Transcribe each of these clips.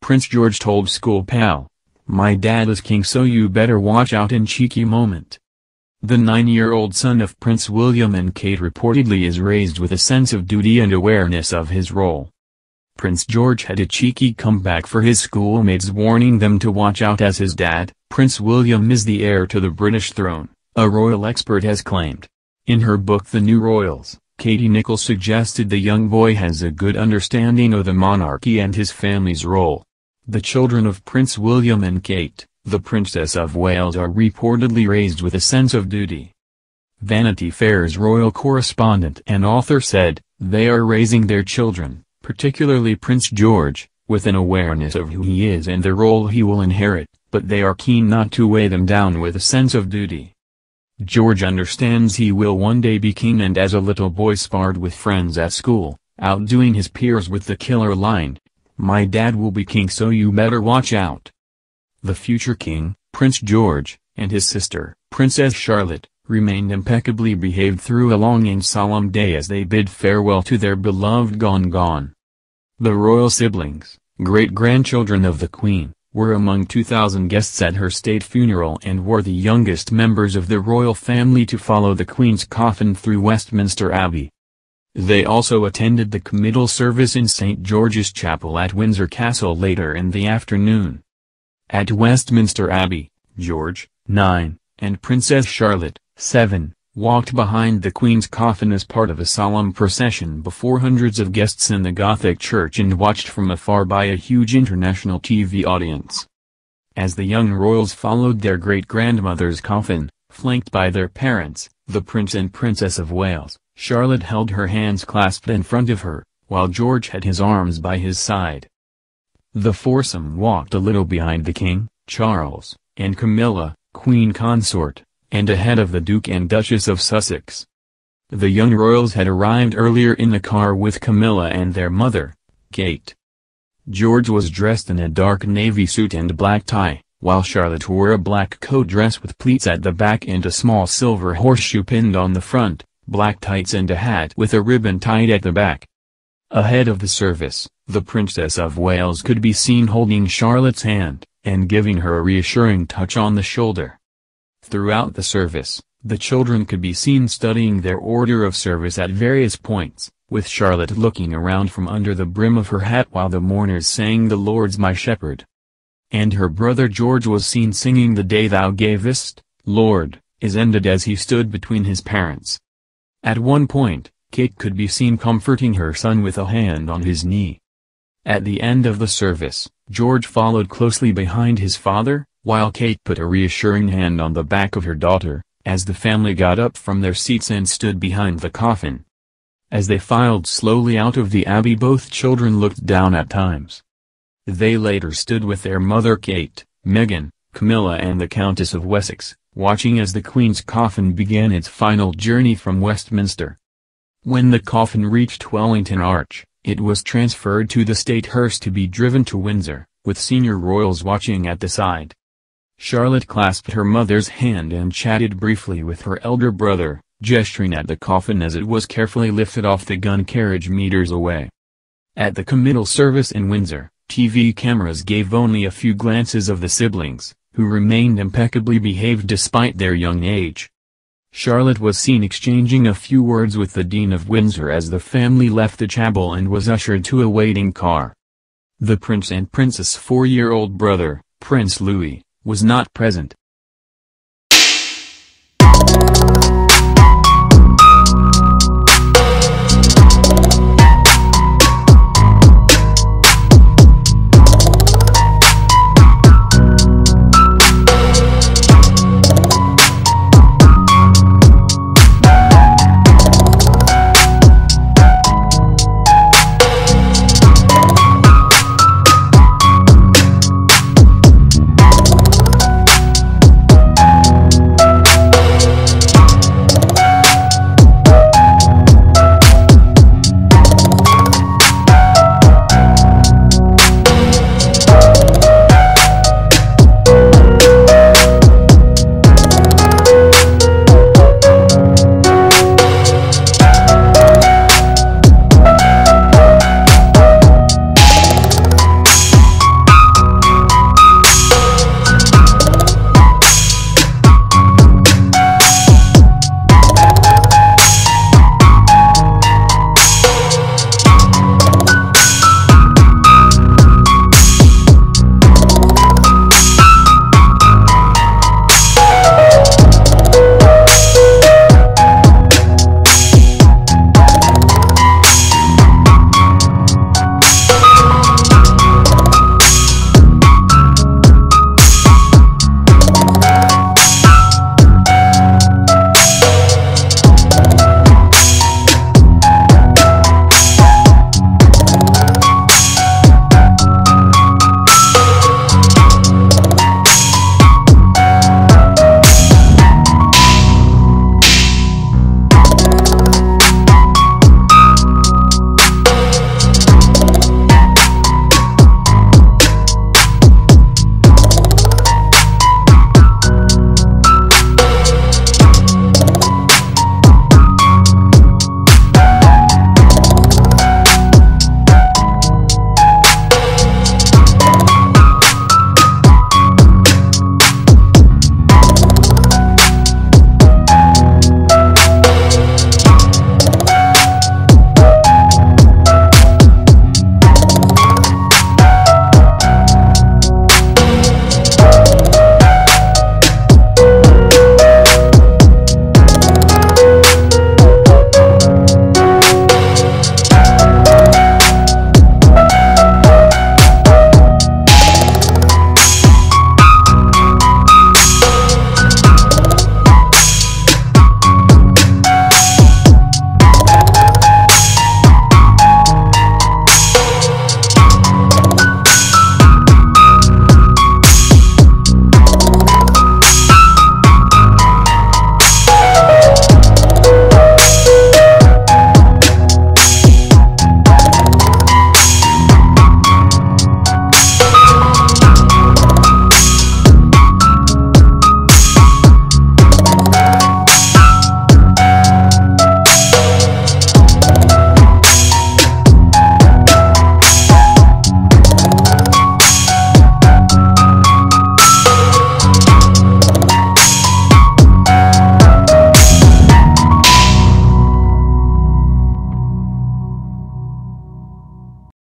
Prince George told school pal. "My dad is king, so you better watch out." In cheeky moment. The 9-year-old son of Prince William and Kate reportedly is raised with a sense of duty and awareness of his role. Prince George had a cheeky comeback for his schoolmates, warning them to watch out as his dad, Prince William, is the heir to the British throne, a royal expert has claimed. In her book The New Royals, Katie Nichols suggested the young boy has a good understanding of the monarchy and his family's role. The children of Prince William and Kate, the Princess of Wales, are reportedly raised with a sense of duty. Vanity Fair's royal correspondent and author said, "They are raising their children, particularly Prince George, with an awareness of who he is and the role he will inherit, but they are keen not to weigh them down with a sense of duty. George understands he will one day be king, and as a little boy sparred with friends at school, outdoing his peers with the killer line, 'My dad will be king, so you better watch out.'" The future king, Prince George, and his sister, Princess Charlotte, remained impeccably behaved through a long and solemn day as they bid farewell to their beloved gone. The royal siblings, great-grandchildren of the Queen, were among 2,000 guests at her state funeral and were the youngest members of the royal family to follow the Queen's coffin through Westminster Abbey. They also attended the committal service in St. George's Chapel at Windsor Castle later in the afternoon. At Westminster Abbey, George, 9, and Princess Charlotte, 7, walked behind the Queen's coffin as part of a solemn procession before hundreds of guests in the Gothic church and watched from afar by a huge international TV audience. As the young royals followed their great-grandmother's coffin, flanked by their parents, the Prince and Princess of Wales, Charlotte held her hands clasped in front of her, while George had his arms by his side. The foursome walked a little behind the King, Charles, and Camilla, Queen Consort, and ahead of the Duke and Duchess of Sussex. The young royals had arrived earlier in the car with Camilla and their mother, Kate. George was dressed in a dark navy suit and black tie, while Charlotte wore a black coat dress with pleats at the back and a small silver horseshoe pinned on the front, black tights and a hat with a ribbon tied at the back. Ahead of the service, the Princess of Wales could be seen holding Charlotte's hand, and giving her a reassuring touch on the shoulder. Throughout the service, the children could be seen studying their order of service at various points, with Charlotte looking around from under the brim of her hat while the mourners sang "The Lord's my shepherd." And her brother George was seen singing "The day thou gavest, Lord, is ended" as he stood between his parents. At one point, Kate could be seen comforting her son with a hand on his knee. At the end of the service, George followed closely behind his father, while Kate put a reassuring hand on the back of her daughter, as the family got up from their seats and stood behind the coffin. As they filed slowly out of the abbey, both children looked down at times. They later stood with their mother Kate, Meghan, Camilla and the Countess of Wessex, watching as the Queen's coffin began its final journey from Westminster. When the coffin reached Wellington Arch, it was transferred to the state hearse to be driven to Windsor, with senior royals watching at the side. Charlotte clasped her mother's hand and chatted briefly with her elder brother, gesturing at the coffin as it was carefully lifted off the gun carriage meters away. At the committal service in Windsor, TV cameras gave only a few glances of the siblings, who remained impeccably behaved despite their young age. Charlotte was seen exchanging a few words with the Dean of Windsor as the family left the chapel and was ushered to a waiting car. The Prince and Princess' 4-year-old brother, Prince Louis, was not present.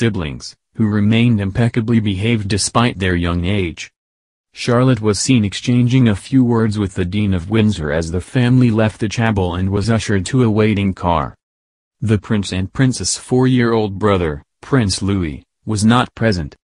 siblings, who remained impeccably behaved despite their young age. Charlotte was seen exchanging a few words with the Dean of Windsor as the family left the chapel and was ushered to a waiting car. The Prince and Princess' 4-year-old brother, Prince Louis, was not present.